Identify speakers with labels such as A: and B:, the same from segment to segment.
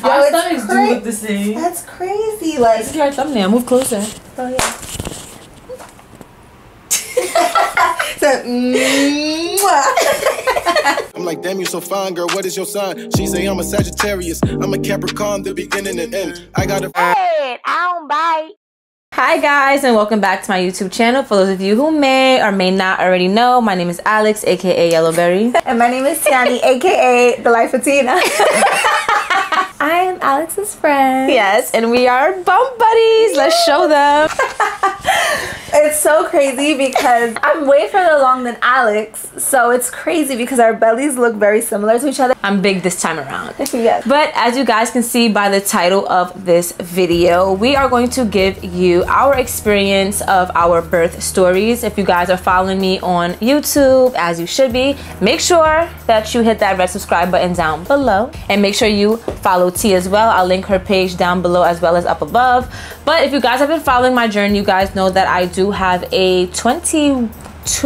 A: Our stomachs do look the same.
B: That's crazy. Like,
A: this is our thumbnail. Move closer.
B: Oh yeah. So,
C: I'm like, damn, you so fine, girl. What is your sign? She say I'm a Sagittarius. I'm a Capricorn, the beginning and end. I got a
B: hey, I don't bite.
A: Hi guys, and welcome back to my YouTube channel. For those of you who may or may not already know, my name is Alex, aka Yellowberry.
B: And my name is Tiani, aka The Life of Tina. I am Alex's friend.
A: Yes, and we are bump buddies. Let's show them.
B: It's so crazy because I'm way further along than Alex, so it's crazy because our bellies look very similar to each other.
A: I'm big this time around.
B: Yes.
A: But as you guys can see by the title of this video, we are going to give you our experience of our birth stories. If you guys are following me on YouTube, as you should be, make sure that you hit that red subscribe button down below, and make sure you follow T as well. I'll link her page down below as well as up above. But if you guys have been following my journey, you guys know that I do have a 22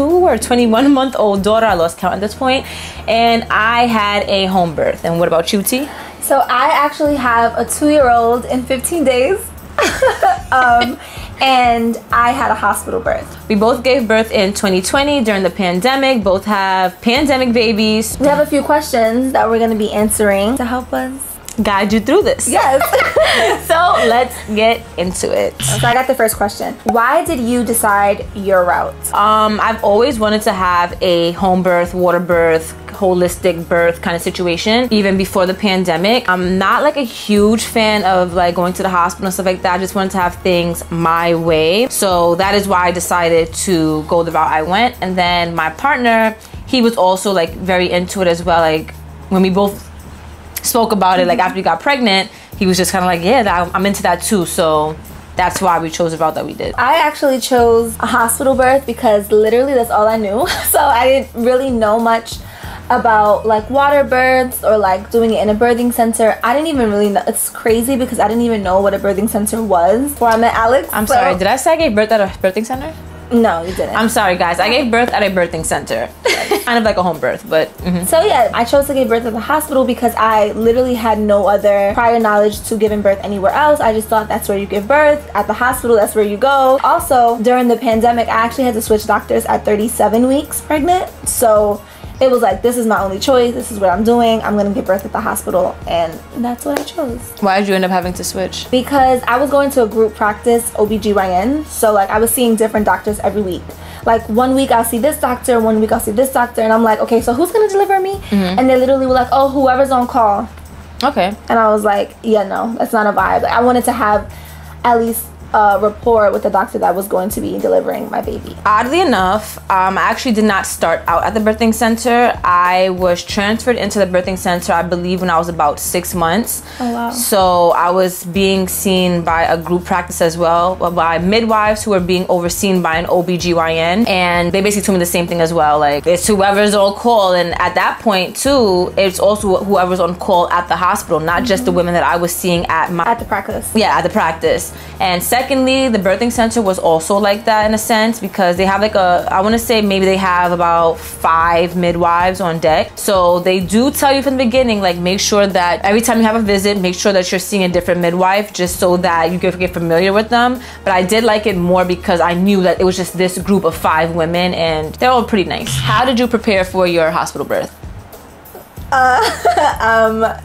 A: or 21 month old daughter. I lost count at this point, and I had a home birth. And what about you, T?
B: So I actually have a 2-year-old in 15 days. And I had a hospital birth.
A: We both gave birth in 2020 during the pandemic. Both have pandemic babies.
B: We have a few questions that we're going to be answering to help us
A: guide you through this.
B: Yes.
A: So let's get into it.
B: So I got the first question. Why did you decide your route?
A: I've always wanted to have a home birth, water birth, holistic birth kind of situation, even before the pandemic. I'm not like a huge fan of like going to the hospital and stuff like that. I just wanted to have things my way. So that is why I decided to go the route I went. And then my partner, he was also like very into it as well. Like when we both spoke about it, like after we got pregnant, he was just kind of like, yeah, I'm into that too. So that's why we chose the route that we did.
B: I actually chose a hospital birth because literally that's all I knew. So I didn't really know much about like water births or like doing it in a birthing center. I didn't even really know. It's crazy because I didn't even know what a birthing center was before I met Alex.
A: I'm sorry, did I say I gave birth at a birthing center?
B: No, you didn't.
A: I'm sorry guys, I gave birth at a birthing center. Kind of like a home birth, but
B: So yeah, I chose to give birth at the hospital because I literally had no other prior knowledge to giving birth anywhere else. I just thought that's where you give birth. At the hospital, that's where you go. Also, during the pandemic, I actually had to switch doctors at 37 weeks pregnant. So it was like, this is my only choice. This is what I'm doing. I'm gonna give birth at the hospital, and that's what I chose.
A: Why did you end up having to switch?
B: Because I was going to a group practice OBGYN, so like I was seeing different doctors every week. Like 1 week I'll see this doctor, 1 week I'll see this doctor, and I'm like, okay, so who's gonna deliver me? And they literally were like, oh, whoever's on call.
A: Okay.
B: And I was like, yeah, no, that's not a vibe. Like, I wanted to have at least a rapport with the doctor that was going to be delivering my baby.
A: Oddly enough, I actually did not start out at the birthing center. I was transferred into the birthing center, I believe, when I was about 6 months.
B: Oh, wow.
A: So I was being seen by a group practice as well, by midwives who were being overseen by an OBGYN. And they basically told me the same thing as well. Like, it's whoever's on call. And at that point, too, it's also whoever's on call at the hospital, not just the women that I was seeing at the
B: practice.
A: Yeah, at the practice. And secondly, the birthing center was also like that in a sense because they have like I want to say maybe they have about 5 midwives on deck. So they do tell you from the beginning, like, make sure that every time you have a visit, make sure that you're seeing a different midwife just so that you can get familiar with them. But I did like it more because I knew that it was just this group of 5 women and they're all pretty nice. How did you prepare for your hospital birth?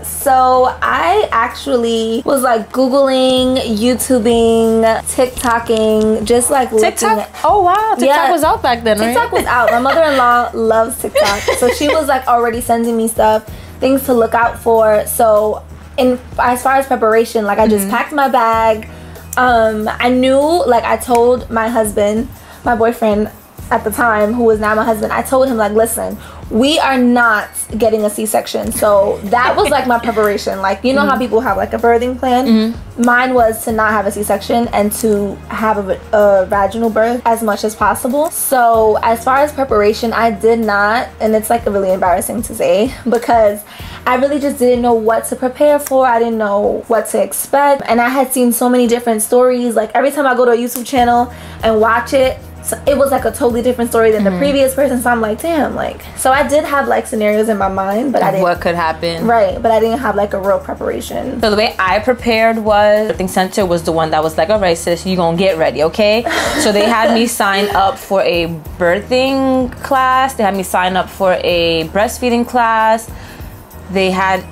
B: So I actually was like Googling, YouTubing, TikToking, just like
A: TikTok?
B: looking at,
A: oh wow, TikTok was out back then,
B: TikTok
A: right?
B: was out. My mother-in-law loves TikTok. So she was like already sending me stuff, things to look out for. So as far as preparation, like I just packed my bag. I knew, like I told my husband, my boyfriend at the time, who was now my husband, I told him like, listen, we are not getting a C-section. So that was like my preparation. Like, you know how people have like a birthing plan? Mine was to not have a C-section and to have a vaginal birth as much as possible. So as far as preparation, I did not, and it's like really embarrassing to say because I really just didn't know what to prepare for. I didn't know what to expect. And I had seen so many different stories. Like every time I go to a YouTube channel and watch it, So it was like a totally different story than the previous person. So I'm like, damn, like, so I did have like scenarios in my mind, but I didn't.
A: What could happen?
B: Right, but I didn't have like a real preparation.
A: So the way I prepared was, birthing center was the one that was like, all right, sis, you gonna get ready, okay? So they had me sign up for a birthing class. They had me sign up for a breastfeeding class. They had,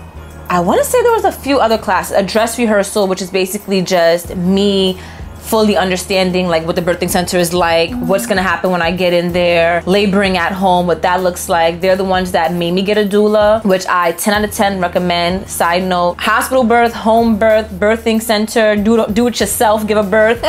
A: I want to say there was a few other classes, a dress rehearsal, which is basically just me fully understanding like what the birthing center is like, what's gonna happen when I get in there, laboring at home, what that looks like. They're the ones that made me get a doula, which I 10 out of 10 recommend. Side note, hospital birth, home birth, birthing center, do it yourself, give a birth,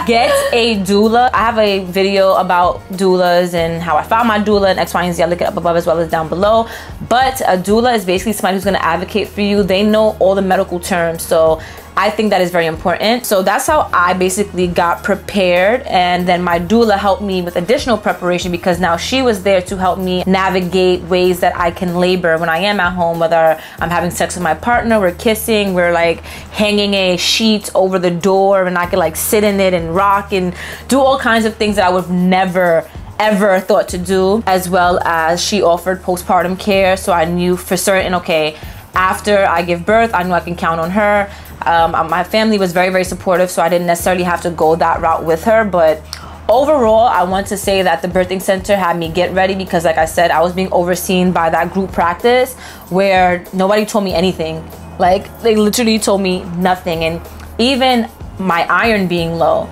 A: get a doula. I have a video about doulas and how I found my doula and X, Y, and Z. I'll link it up above as well as down below. But a doula is basically somebody who's gonna advocate for you. They know all the medical terms, so I think that is very important. So that's how I basically got prepared, and then my doula helped me with additional preparation because now she was there to help me navigate ways that I can labor when I am at home, whether I'm having sex with my partner, we're kissing, we're like hanging a sheet over the door and I can like sit in it and rock and do all kinds of things that I would never ever thought to do, as well as she offered postpartum care. So I knew for certain, okay, after I give birth, I knew I can count on her. My family was very, very supportive, so I didn't necessarily have to go that route with her. But overall, I want to say that the birthing center had me get ready because, like I said, I was being overseen by that group practice where nobody told me anything. Like, they literally told me nothing. And even my iron being low,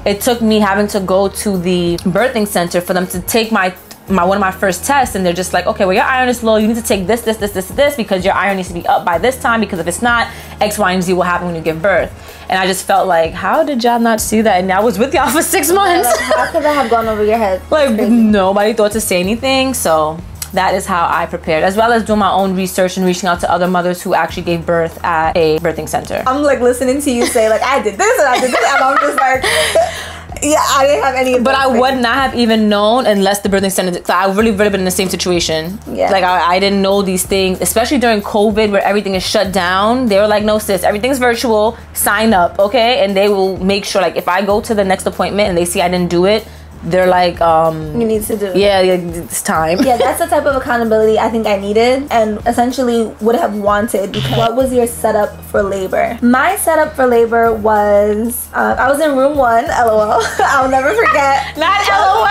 A: it took me having to go to the birthing center for them to take one of my first tests, and they're just like, okay, well, your iron is low, you need to take this because your iron needs to be up by this time, because if it's not, X, Y, and Z will happen when you give birth. And I just felt like, how did y'all not see that? And I was with y'all for 6 months.
B: Like, how could that have gone over your head?
A: Like, nobody thought to say anything. So that is how I prepared, as well as doing my own research and reaching out to other mothers who actually gave birth at a birthing center.
B: I'm like listening to you say like, I did this and I did this, and I'm just like, yeah, I didn't have any of
A: But I
B: things.
A: would not have even known unless the birthing center, cause I've really been in the same situation.
B: Yeah.
A: Like I didn't know these things, especially during COVID where everything is shut down. They were like, no sis, everything's virtual, sign up, okay? And they will make sure, like, if I go to the next appointment and they see I didn't do it, they're like,
B: you need to do it.
A: Yeah, it's time.
B: Yeah, that's the type of accountability I think I needed and essentially would have wanted. Because what was your setup for labor? My setup for labor was, I was in room 1, LOL. I'll never forget.
A: Not LOL.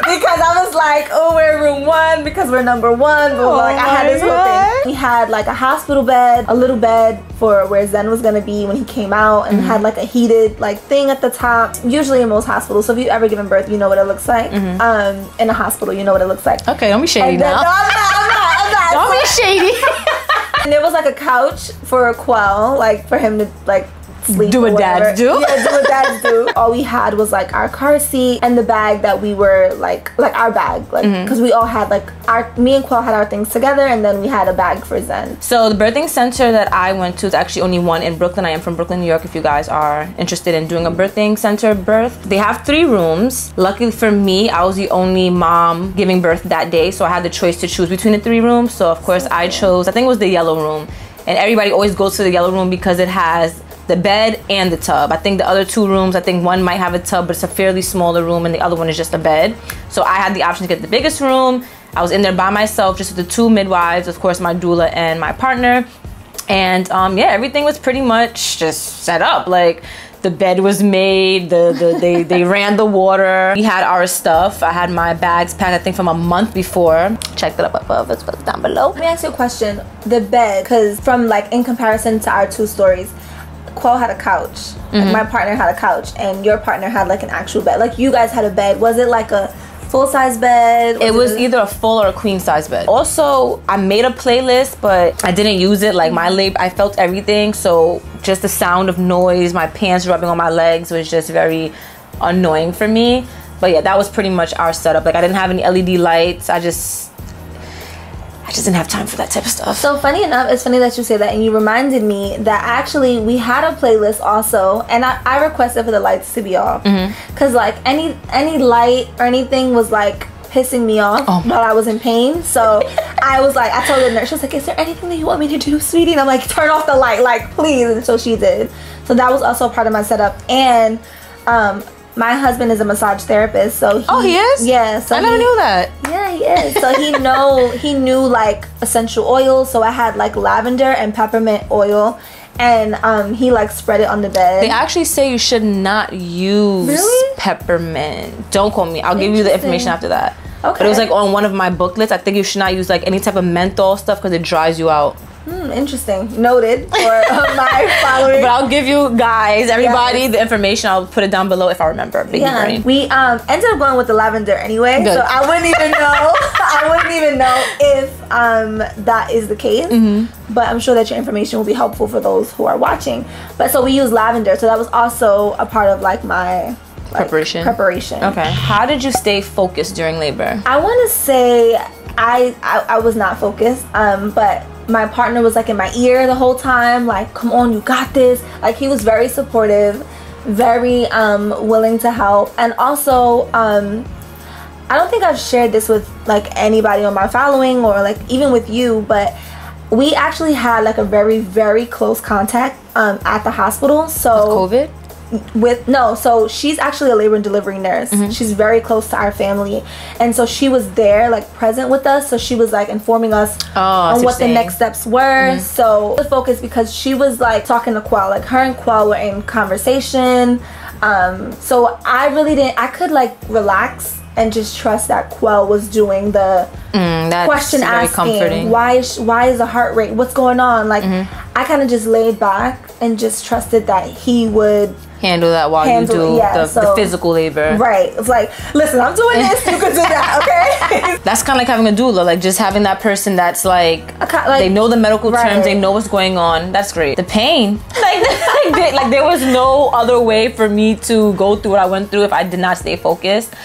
B: Because I was like, oh, we're in room 1 because we're number 1. But like, I had this whole thing. We had like a hospital bed, a little bed for where Zen was gonna be when he came out, and had like a heated like thing at the top. Usually in most hospitals, so if you've ever given birth, you know what it looks like. In a hospital, you know what it looks like.
A: Okay, don't be shady
B: And then,
A: now.
B: no, I'm not.
A: Don't be shady.
B: And there was like a couch for Quell, like for him to like sleep.
A: Do
B: or
A: what dads
B: whatever.
A: do.
B: Yeah, do what dads do. All we had was like our car seat and the bag that we were like our bag, like because we all had like me and Quell had our things together, and then we had a bag for Zen.
A: So the birthing center that I went to is actually only one in Brooklyn. I am from Brooklyn, New York. If you guys are interested in doing a birthing center birth, they have 3 rooms. Luckily for me, I was the only mom giving birth that day, so I had the choice to choose between the 3 rooms. So of course I chose, I think it was the yellow room, and everybody always goes to the yellow room because it has the bed and the tub. I think the other 2 rooms, I think one might have a tub, but it's a fairly smaller room, and the other one is just a bed. So I had the option to get the biggest room. I was in there by myself, just with the 2 midwives, of course, my doula and my partner. And yeah, everything was pretty much just set up. Like, the bed was made, they ran the water. We had our stuff. I had my bags packed, I think, from a month before. Check that up above as well as down below.
B: Let me ask you a question. The bed, because from like in comparison to our 2 stories, Quell had a couch, like my partner had a couch, and your partner had like an actual bed. Like, you guys had a bed. Was it like a full-size bed?
A: It was either a full or a queen size bed. Also, I made a playlist, but I didn't use it. Like, my labor, I felt everything, so just the sound of noise, my pants rubbing on my legs was just very annoying for me. But yeah, that was pretty much our setup. Like, I didn't have any LED lights. I just didn't have time for that type of stuff.
B: So funny enough, it's funny that you say that, and you reminded me that actually we had a playlist also, and I requested for the lights to be off, because like any light or anything was like pissing me off while I was in pain. So I was like, I told the nurse, she was like, is there anything that you want me to do, sweetie? And I'm like, turn off the light, like, please. And so she did. So that was also part of my setup. And my husband is a massage therapist, so
A: he is?
B: Yeah, so
A: I never knew that.
B: Yeah, he is. So he knew like essential oils. So I had like lavender and peppermint oil, and he like spread it on the bed.
A: They actually say you should not use peppermint. Don't quote me. I'll give you the information after that. Okay. But it was like on one of my booklets. I think you should not use like any type of menthol stuff because it dries you out.
B: Interesting. Noted for my followers.
A: But I'll give you guys, everybody, the information. I'll put it down below if I remember. Baby brain.
B: We ended up going with the lavender anyway.
A: Good.
B: So I wouldn't even know. I wouldn't even know if that is the case. But I'm sure that your information will be helpful for those who are watching. But so we use lavender. So that was also a part of like my preparation.
A: Okay. How did you stay focused during labor?
B: I want to say I was not focused. But my partner was like in my ear the whole time, like, come on, you got this. Like, he was very supportive, very willing to help. And also I don't think I've shared this with like anybody on my following or like even with you, but we actually had like a very, very close contact at the hospital. So
A: with COVID?
B: So she's actually a labor and delivery nurse. She's very close to our family, and so she was there like present with us, so she was like informing us on what the next steps were. So the focus, because she was like talking to Quell, like her and Quell were in conversation, so I could like relax and just trust that Quell was doing the question asking, comforting. Why is the heart rate, what's going on, like I kind of just laid back and just trusted that he would
A: handle that while you do the physical labor.
B: Right. It's like, listen, I'm doing this, you can do that, okay? That's
A: kind of like having a doula, like just having that person that's like they know the medical terms, they know what's going on. That's great. The pain, like there was no other way for me to go through what I went through if I did not stay focused.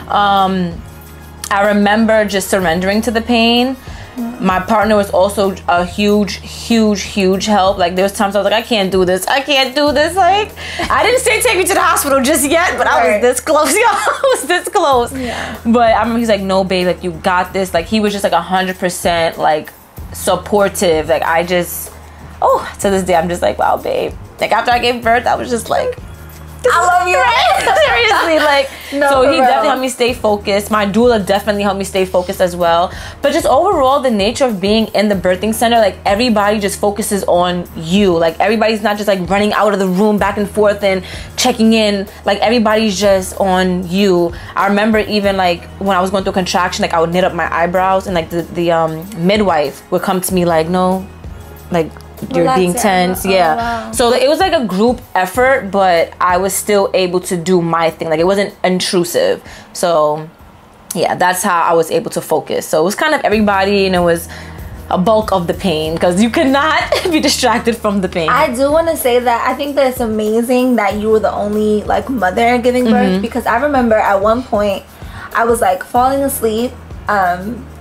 A: I remember just surrendering to the pain. My partner was also a huge help. Like there was times I was like, I can't do this. Like I didn't say take me to the hospital just yet, but I was this close. I was this close. But I remember he's like, no babe, like you got this. Like he was just like 100% like supportive. Like I just, to this day I'm just like, wow babe. Like after I gave birth I was just like,
B: I love you.
A: Seriously, like so he definitely helped me stay focused. My doula definitely helped me stay focused as well. But just overall, the nature of being in the birthing center, like everybody just focuses on you. Like everybody's not just like running out of the room back and forth and checking in. Like everybody's just on you. I remember even like when I was going through a contraction, like I would knit up my eyebrows, and like the midwife would come to me like, no, like you're being tense. Wow. So it was like a group effort, but I was still able to do my thing. Like it wasn't intrusive. So yeah, that's how I was able to focus. So it was kind of everybody, and it was a bulk of the pain because you cannot be distracted from the pain.
B: I do want to say that I think that it's amazing that you were the only like mother giving birth, because I remember at one point I was like falling asleep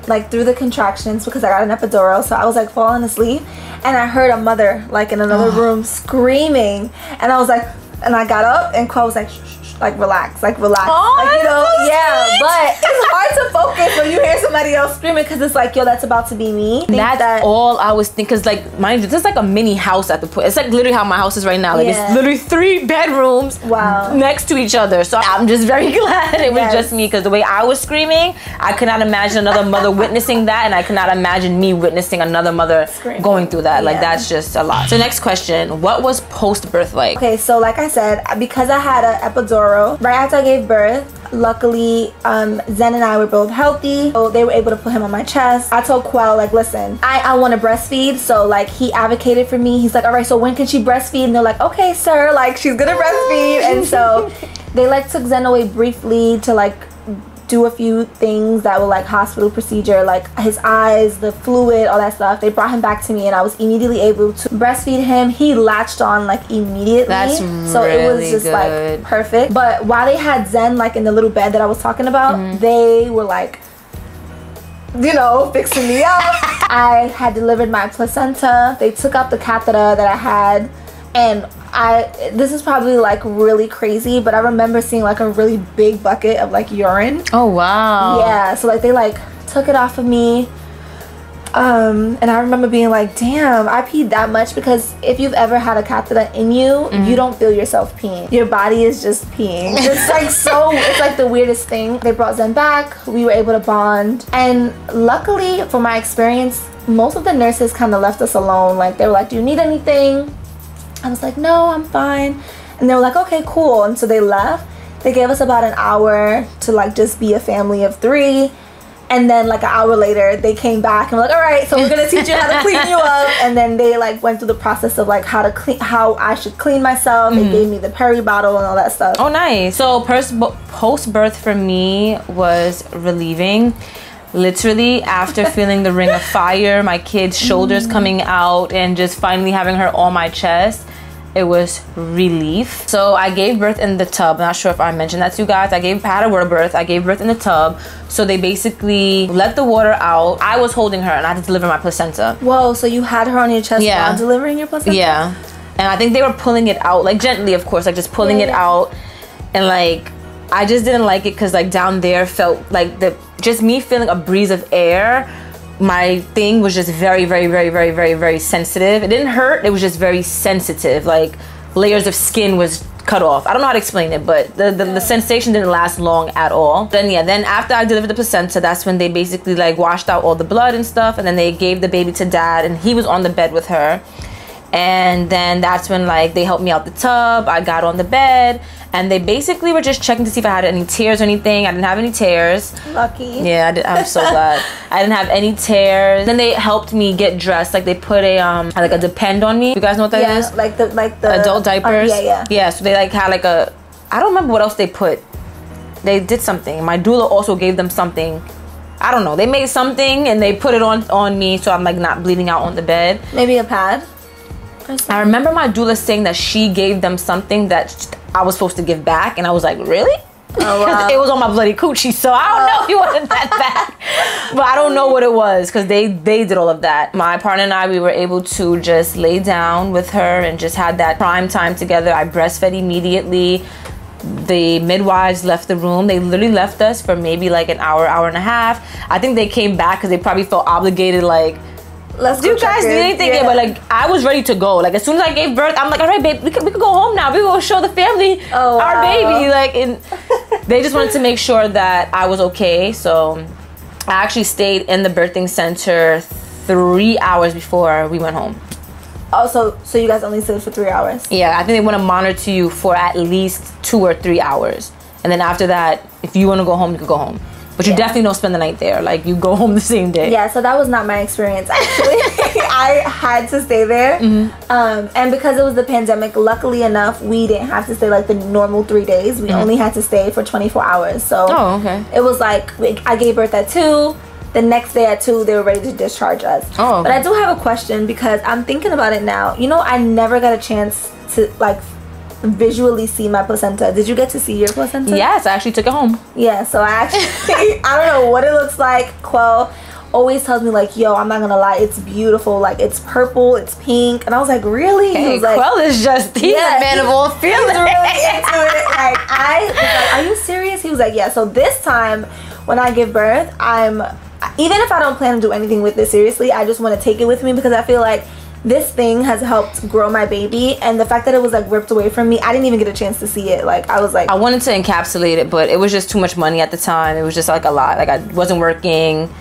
B: like through the contractions because I got an epidural, so I was like falling asleep and I heard a mother like in another room screaming, and I was like, and I got up and Quell was like, shh, like relax, like relax, like, you know, but it's hard to focus when you hear somebody else screaming because it's like, yo, that's about to be me.
A: That's all I was thinking, because like mind you, this is like a mini house at the point. It's like literally how my house is right now. Like it's literally 3 bedrooms next to each other. So I'm just very glad it was just me, because the way I was screaming, I could not imagine another mother witnessing that, and I could not imagine me witnessing another mother going through that. Like that's just a lot. So next question, what was post-birth like?
B: Okay, so like I said, because I had an epidural right after I gave birth, luckily Zen and I were both healthy, so they were able to put him on my chest. I told Quell like, listen, I want to breastfeed, so like he advocated for me. He's like, all right, so when can she breastfeed? And they're like, okay sir, like she's gonna breastfeed. And so they like took Zen away briefly to like do a few things that were like hospital procedure, like his eyes, the fluid, all that stuff. They brought him back to me and I was immediately able to breastfeed him. He latched on like immediately.
A: That's
B: so it was just like perfect. But while they had Zen like in the little bed that I was talking about, they were like, you know, fixing me up. I had delivered my placenta. They took out the catheter that I had, and this is probably like really crazy, but I remember seeing like a really big bucket of like urine.
A: Oh wow.
B: Yeah, so like they like took it off of me. And I remember being like, damn, I peed that much, because if you've ever had a catheter in you, you don't feel yourself peeing. Your body is just peeing. It's like it's like the weirdest thing. They brought Zen back. We were able to bond. And luckily, for my experience, most of the nurses kind of left us alone. Like, they were like, do you need anything? I was like, no, I'm fine. And they were like, okay, cool. And so they left. They gave us about an hour to like just be a family of 3. And then like an hour later, they came back and were like, all right, so we're gonna teach you how to clean you up. And then they like went through the process of like how I should clean myself. They gave me the peri bottle and all that stuff.
A: Oh, nice. So post-birth for me was relieving. Literally, after feeling the ring of fire, my kid's shoulders coming out, and just finally having her on my chest, it was relief. So I gave birth in the tub. I'm not sure if I mentioned that to you guys. I had a water birth. I gave birth in the tub. So they basically let the water out. I was holding her and I had to deliver my placenta.
B: Whoa, so you had her on your chest while delivering your placenta?
A: Yeah. And I think they were pulling it out, like gently, of course, like just pulling it out. And like, I just didn't like it because like down there felt like just me feeling a breeze of air. My thing was just very, very, very, very, very, very sensitive. It didn't hurt. It was just very sensitive. Like layers of skin was cut off. I don't know how to explain it, but the sensation didn't last long at all. Then after I delivered the placenta, that's when they basically like washed out all the blood and stuff. And then they gave the baby to dad, and he was on the bed with her. And then that's when like they helped me out the tub. I got on the bed, and they basically were just checking to see if I had any tears or anything. I didn't have any tears.
B: Lucky.
A: Yeah, I'm so glad. I didn't have any tears. Then they helped me get dressed. Like they put a like a Depend on me. You guys know what that is?
B: Like the
A: adult diapers.
B: Yeah.
A: So they like had like I don't remember what else they put. They did something. My doula also gave them something. I don't know. They made something and they put it on me, so I'm like not bleeding out on the bed.
B: Maybe a pad.
A: I remember my doula saying that she gave them something that I was supposed to give back, and I was like, really?
B: Oh, wow.
A: It was on my bloody coochie, so I don't know if you wanted that back. But I don't know what it was, because they did all of that. My partner and I, we were able to just lay down with her and just had that prime time together. I breastfed immediately. The midwives left the room. They literally left us for maybe like an hour, hour and a half. I think they came back because they probably felt obligated, like, do you guys need anything? Yeah, but like I was ready to go. Like as soon as I gave birth, I'm like, all right, babe, we could go home now. We go show the family our baby. Like, and they just wanted to make sure that I was okay. So I actually stayed in the birthing center 3 hours before we went home.
B: Oh, so you guys only stayed for 3 hours?
A: Yeah, I think they want to monitor you for at least 2 or 3 hours, and then after that, if you want to go home, you could go home. But you definitely don't spend the night there. Like, you go home the same day.
B: Yeah, so that was not my experience, actually. I had to stay there. And because it was the pandemic, luckily enough, we didn't have to stay like the normal 3 days. We only had to stay for 24 hours. So it was like, I gave birth at 2. The next day at 2, they were ready to discharge us.
A: Oh, okay.
B: But I do have a question, because I'm thinking about it now. You know, I never got a chance to, like, visually see my placenta. Did you get to see your placenta?
A: Yes, I actually took it home.
B: Yeah, so I actually I don't know what it looks like. Quell always tells me like, yo, I'm not gonna lie, it's beautiful. Like, it's purple, it's pink. And I was like, really?
A: Hey,
B: he was like,
A: Quell is just, he's a man of all feelings.
B: He's really into it. Like, I was like, are you serious? He was like, yeah. So this time when I give birth, even if I don't plan to do anything with this seriously, I just want to take it with me, because I feel like this thing has helped grow my baby, and the fact that it was like ripped away from me, I didn't even get a chance to see it. Like, I was like,
A: I wanted to encapsulate it, but it was just too much money at the time. It was just like a lot. Like, I wasn't working.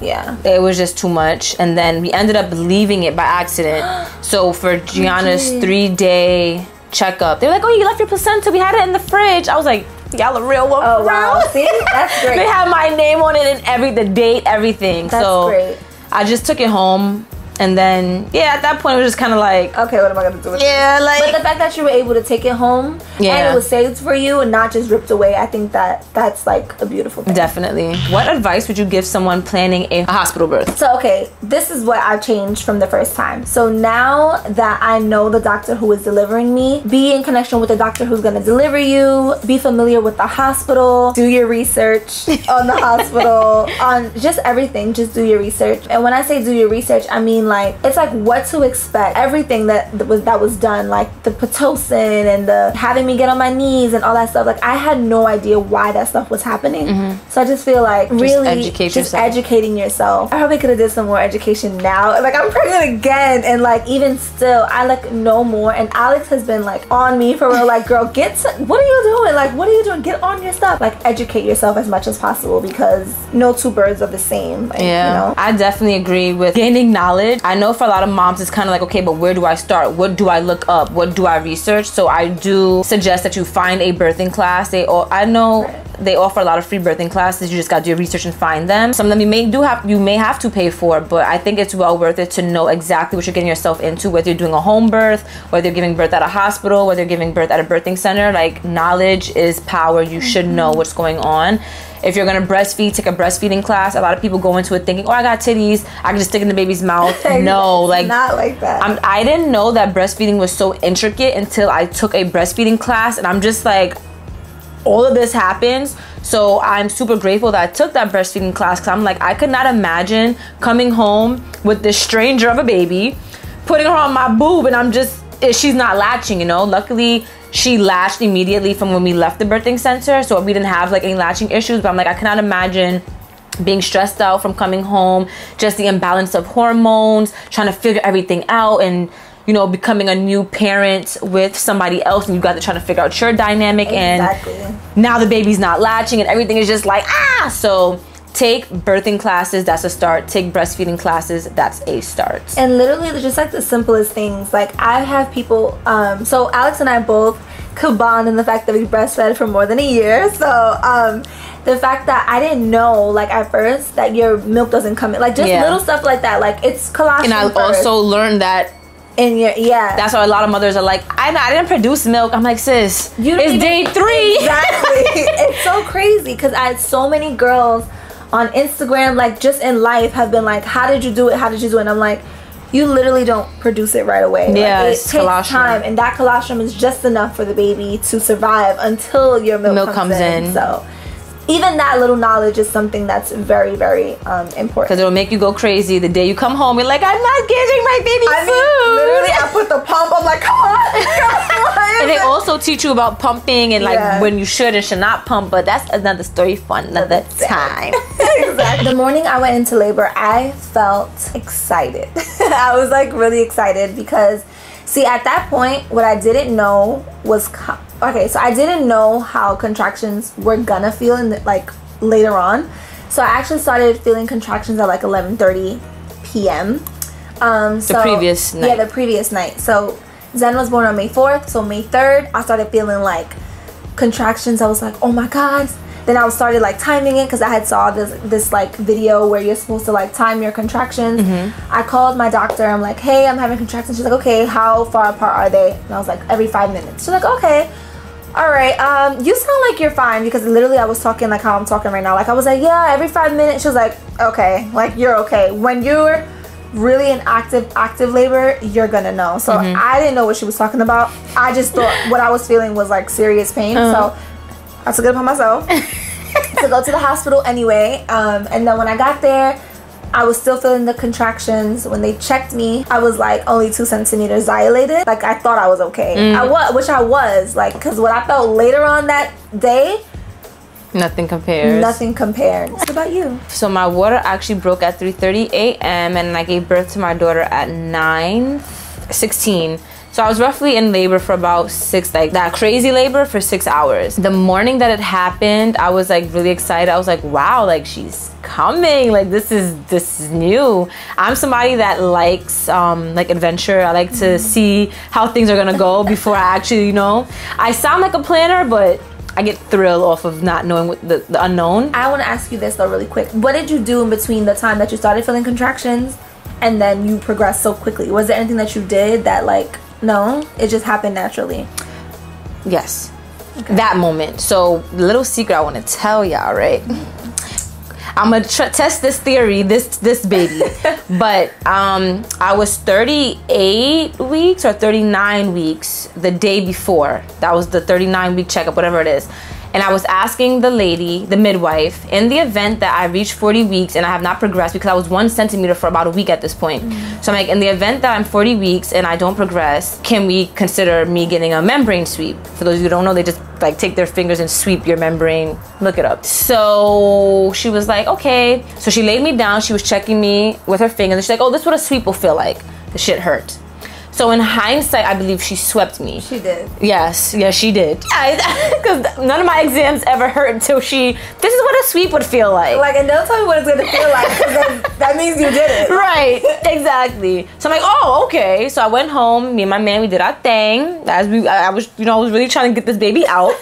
B: Yeah,
A: it was just too much. And then we ended up leaving it by accident. So for Gianna's 3-day checkup, they're like, oh, you left your placenta, we had it in the fridge. I was like, y'all a real one.
B: Oh wow, see, that's great.
A: They had my name on it and the date, everything.
B: That's great.
A: I just took it home. And then, yeah, at that point, it was just kind of like,
B: okay, what am I going to do with it?
A: Yeah, like.
B: But the fact that you were able to take it home and it was saved for you and not just ripped away, I think that's like a beautiful thing.
A: Definitely. What advice would you give someone planning a hospital birth?
B: So, okay, this is what I've changed from the first time. So now that I know the doctor who is delivering me, be in connection with the doctor who's going to deliver you, be familiar with the hospital, do your research on the hospital, on just everything. Just do your research. And when I say do your research, I mean like, it's like what to expect. Everything that was done, like the Pitocin and the having me get on my knees and all that stuff, like I had no idea why that stuff was happening. So I just feel like really educating yourself. I probably could have did some more education now. Like I'm pregnant again, and like even still I like know more, and Alex has been like on me for real, like girl, what are you doing? Like what are you doing? Get on your stuff. Like educate yourself as much as possible, because no two birds are the same. Like,
A: yeah, you know? I definitely agree with gaining knowledge. I know for a lot of moms it's kind of like, okay, but where do I start? What do I look up? What do I research? So I do suggest that you find a birthing class. I know they offer a lot of free birthing classes. You just got to do your research and find them. Some of them you may have to pay for, but I think it's well worth it to know exactly what you're getting yourself into, whether you're doing a home birth, whether you're giving birth at a hospital, whether you're giving birth at a birthing center. Like, knowledge is power. You should know what's going on. If you're gonna breastfeed, take a breastfeeding class. A lot of people go into it thinking, oh, I got titties, I can just stick it in the baby's mouth. No, like,
B: not like that.
A: I didn't know that breastfeeding was so intricate until I took a breastfeeding class, and I'm just like, all of this happens. So I'm super grateful that I took that breastfeeding class, because I'm like, I could not imagine coming home with this stranger of a baby, putting her on my boob, and she's not latching, you know. Luckily she latched immediately from when we left the birthing center, so we didn't have like any latching issues. But I'm like, I cannot imagine being stressed out from coming home, just the imbalance of hormones, trying to figure everything out, and you know, becoming a new parent with somebody else, and you got to try to figure out your dynamic. Exactly. And now the baby's not latching and everything is just like, so take birthing classes, that's a start. Take breastfeeding classes, that's a start. And
B: literally just like the simplest things. Like I have people, so Alex and I both could bond in the fact that we breastfed for more than a year. So the fact that I didn't know, like at first, that your milk doesn't come in, like just little stuff like that, like it's colostrum.
A: And I also learned that that's why a lot of mothers are like, I didn't produce milk. I'm like, sis, it's day 3.
B: Exactly. It's so crazy, because I had so many girls on Instagram, like just in life, have been like, how did you do it? How did you do it? And I'm like, you literally don't produce it right away.
A: Yeah,
B: like, it takes time, and that colostrum is just enough for the baby to survive until your milk comes in. So even that little knowledge is something that's very, very important.
A: Because it'll make you go crazy the day you come home. You're like, I'm not giving my baby food.
B: Literally, I put the pump. I'm like, come on.
A: And they also teach you about pumping and like when you should and should not pump. But that's another story for another time.
B: Exactly. The morning I went into labor, I felt excited. I was like really excited because, see, at that point, what I didn't know was okay, so I didn't know how contractions were gonna feel like later on. So I actually started feeling contractions at like 11:30 p.m.
A: The previous night.
B: Yeah, the previous night. So Zen was born on May 4th. So May 3rd, I started feeling like contractions. I was like, oh my God. Then I started like timing it, because I had saw this like video where you're supposed to like time your contractions. I called my doctor. I'm like, hey, I'm having contractions. She's like, okay, how far apart are they? And I was like, every 5 minutes. She's like, okay. All right, you sound like you're fine, because literally I was talking like how I'm talking right now. Like I was like, yeah, every 5 minutes. She was like, okay, like you're okay. When you're really in active labor, you're gonna know. So I didn't know what she was talking about. I just thought what I was feeling was like serious pain. So I took it upon myself to go to the hospital anyway. And then when I got there, I was still feeling the contractions. When they checked me, I was like only 2 centimeters dilated. Like I thought I was okay. Which I was, like, because what I felt later on that day,
A: nothing compares.
B: Nothing compared. What about you?
A: So my water actually broke at 3:30 a.m. and I gave birth to my daughter at 9:16. So I was roughly in labor for about 6, like that crazy labor for 6 hours. The morning that it happened, I was like really excited. I was like, wow, like she's coming. Like this is new. I'm somebody that likes like adventure. I like to see how things are gonna go before I actually, you know. I sound like a planner, but I get thrilled off of not knowing what the unknown.
B: I want to ask you this though really quick. What did you do in between the time that you started feeling contractions and then you progressed so quickly? Was there anything that you did that like, no, it just happened naturally?
A: Yes. Okay. That moment. So the little secret I want to tell y'all, right? I'm gonna test this theory, this baby. But I was 38 weeks or 39 weeks the day before. That was the 39-week checkup, whatever it is. And I was asking the lady, the midwife, in the event that I reach 40 weeks and I have not progressed, because I was 1 centimeter for about a week at this point. So I'm like, in the event that I'm 40 weeks and I don't progress, can we consider me getting a membrane sweep? For those of you who don't know, they just like take their fingers and sweep your membrane. Look it up. So she was like, okay. So she laid me down. She was checking me with her fingers. And she's like, oh, this is what a sweep will feel like. The shit hurt. So in hindsight, I believe she swept me.
B: She did.
A: Yes, she did. Because none of my exams ever hurt until this is what a sweep would feel like.
B: Like, and don't tell me what it's gonna feel like, because that means you did it.
A: Right, exactly. So I'm like, oh, okay. So I went home, me and my man, we did our thing. I was really trying to get this baby out.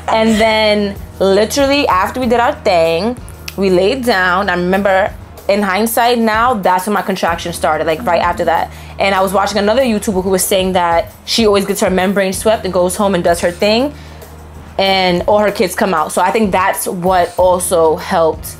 A: And then literally after we did our thing, we laid down. I remember, in hindsight now, that's when my contraction started, like right after that. And I was watching another YouTuber who was saying that she always gets her membrane swept and goes home and does her thing, and all her kids come out. So I think that's what also helped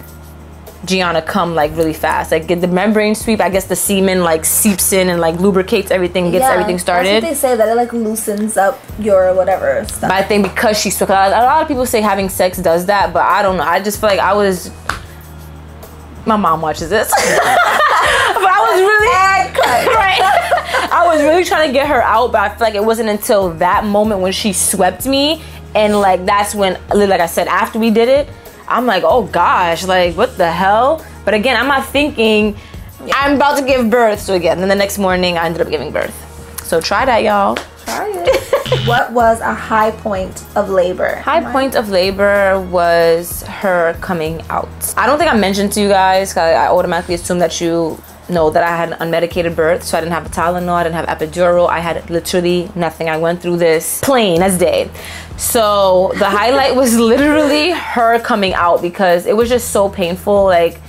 A: Gianna come like really fast. Like, get the membrane sweep, I guess the semen like seeps in and like lubricates everything, gets everything started.
B: That's what they say, that it like loosens up your whatever stuff.
A: But I think because she swept, a lot of people say having sex does that, but I don't know. I just feel like my mom watches this. But I was really right. I was really trying to get her out, but I feel like it wasn't until that moment when she swept me, and like that's when, like I said, after we did it, I'm like, oh gosh, like what the hell? But again, I'm not thinking I'm about to give birth. So again, then the next morning I ended up giving birth. So try that, y'all.
B: Try it. What was a high point of labor?
A: High point of labor was her coming out. I don't think I mentioned to you guys, because I automatically assumed that you know that I had an unmedicated birth. So I didn't have a Tylenol, I didn't have epidural, I had literally nothing. I went through this plain as day. So the highlight was literally her coming out, because it was just so painful. Like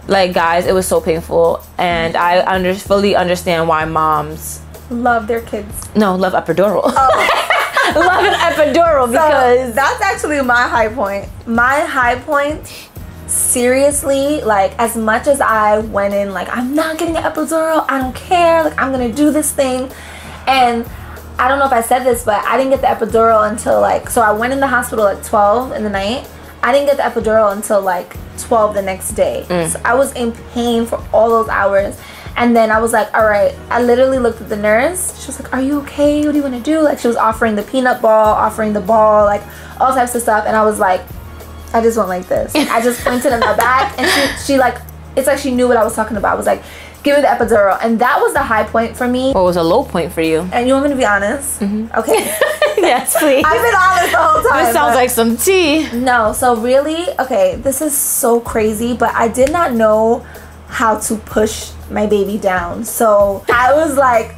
A: guys, it was so painful. And I fully understand why moms
B: love their kids.
A: No, love epidural.
B: Oh.
A: Love an epidural, because
B: so that's actually my high point. My high point, seriously, like, as much as I went in like, I'm not getting an epidural, I don't care, like, I'm gonna do this thing. And I don't know if I said this, but I didn't get the epidural until like, so I went in the hospital at 12 in the night. I didn't get the epidural until like 12 the next day. So I was in pain for all those hours. And then I was like, all right, I literally looked at the nurse. She was like, are you okay? What do you want to do? Like, she was offering the peanut ball, offering the ball, like all types of stuff. And I was like, I just went like this. I just pointed in my back, and she like, it's like she knew what I was talking about. I was like, give me the epidural. And that was the high point for me.
A: What was a low point for you?
B: And you want me to be honest? Okay.
A: Yes, please.
B: I've been honest the whole time.
A: This sounds like some tea.
B: No, so really, okay, this is so crazy, but I did not know how to push my baby down. So I was like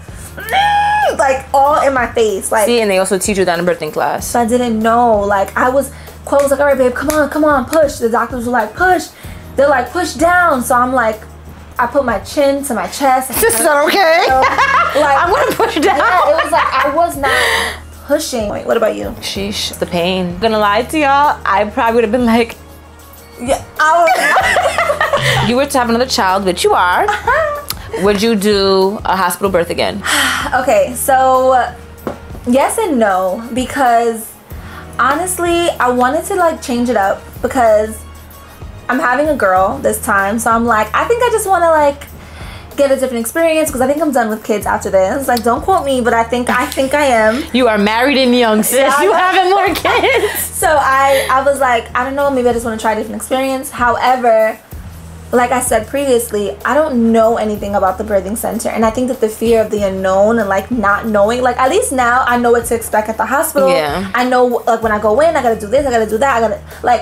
B: all in my face. Like,
A: see, and they also teach you that in birthing class.
B: So I didn't know. Like, Quo was like, all right, babe, come on, push. The doctors were like, push. They're like, push down. So I'm like, I put my chin to my chest.
A: This is not okay. Like, I'm gonna push down.
B: Yeah, it was like I was not pushing. Wait, what about you?
A: Sheesh, the pain. I'm gonna lie to y'all, I probably would have been like,
B: yeah,
A: you were to have another child, which you are. Would you do a hospital birth again?
B: Okay, so yes and no, because honestly, I wanted to like change it up, because I'm having a girl this time. So I'm like, I think I just want to like get a different experience, because I think I'm done with kids after this. Like, don't quote me, but I think I am.
A: You are married and young, sis.
B: Yeah,
A: you having more kids.
B: So I was like, I don't know, maybe I just want to try a different experience. However, like I said previously, I don't know anything about the birthing center, and I think that the fear of the unknown and like not knowing, like at least now I know what to expect at the hospital.
A: Yeah.
B: I know, like, when I go in, I gotta do this, I gotta do that,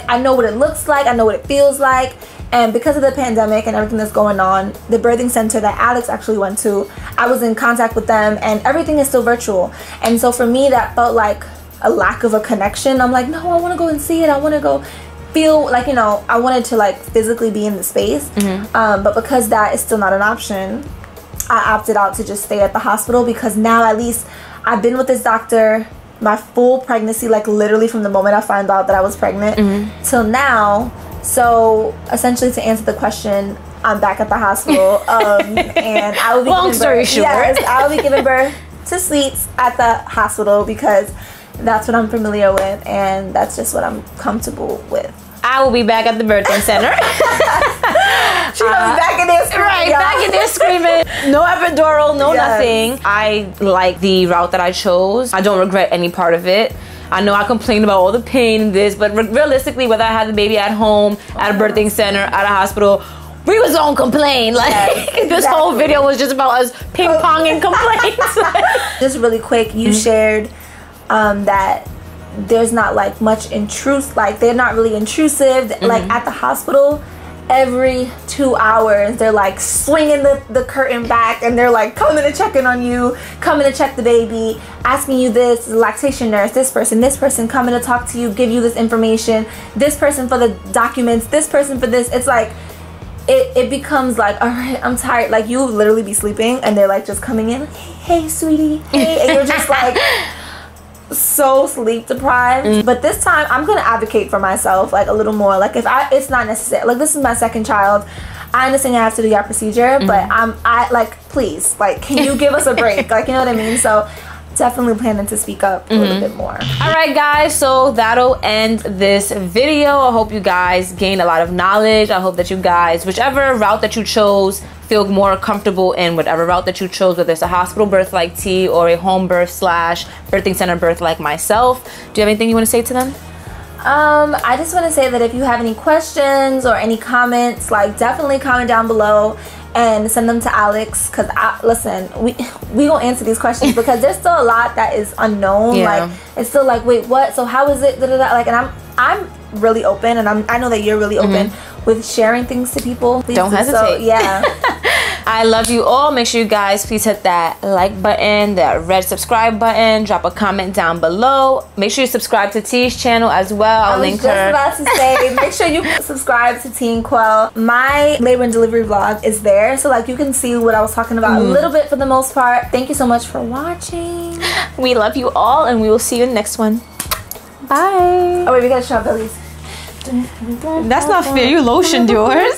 B: I know what it looks like, I know what it feels like. And because of the pandemic and everything that's going on, the birthing center that Alex actually went to, I was in contact with them, and everything is still virtual. And so for me, that felt like a lack of a connection. I'm like, no, I want to go and see it. I want to go feel like, you know, I wanted to like physically be in the space. But because that is still not an option, I opted out to just stay at the hospital, because now at least I've been with this doctor my full pregnancy, like literally from the moment I found out that I was pregnant till now. So essentially, to answer the question, I'm back at the hospital, and I will be
A: long story short.
B: Yes, I will be giving birth to Sweets at the hospital, because That's what I'm familiar with, and that's just what I'm comfortable with.
A: I will be back at the birthing center.
B: She's back in there screaming.
A: Right, back in there screaming. No epidural, no nothing. I like the route that I chose. I don't regret any part of it. I know I complained about all the pain in this, but realistically, whether I had the baby at home, at a birthing center, at a hospital, we was gonna complain. Like, this whole video was just about us ping-ponging complaints.
B: Just really quick, you shared that there's not like much like they're not really intrusive. Like at the hospital, every 2 hours they're like swinging the curtain back, and they're like coming to check in on you, coming to check the baby, asking you this, lactation nurse, this person coming to talk to you, give you this information, this person for the documents, this person for this. It's like it becomes like, all right, I'm tired. Like, you literally be sleeping and they're like just coming in, hey sweetie, hey, and you're just like so sleep deprived. But this time I'm gonna advocate for myself like a little more. Like, it's not necessary. Like, this is my second child. I understand you have to do your procedure, but I like, please, like, can you give us a break? Like, you know what I mean? So definitely planning to speak up a little bit more.
A: All right, guys, so that'll end this video. I hope you guys gained a lot of knowledge. I hope that you guys, whichever route that you chose, feel more comfortable in whatever route that you chose, whether it's a hospital birth like T or a home birth / birthing center birth like myself. Do you have anything you want to say to them?
B: I just want to say that if you have any questions or any comments, like, definitely comment down below and send them to Alex, because listen, we gonna answer these questions because there's still a lot that is unknown. Like, it's still like, wait, what? So how is it? Like, and I'm really open, and I know that you're really open with sharing things to people. Please
A: don't hesitate.
B: So, yeah.
A: I love you all. Make sure you guys please hit that like button, that red subscribe button, drop a comment down below. Make sure you subscribe to T's channel as well. I'll link her.
B: I was just about to say, make sure you subscribe to T and Quell. My labor and delivery vlog is there, so like you can see what I was talking about a little bit for the most part. Thank you so much for watching.
A: We love you all, and we will see you in the next one. Bye.
B: Oh wait, we gotta show our bellies.
A: That's not fair. You lotioned yours.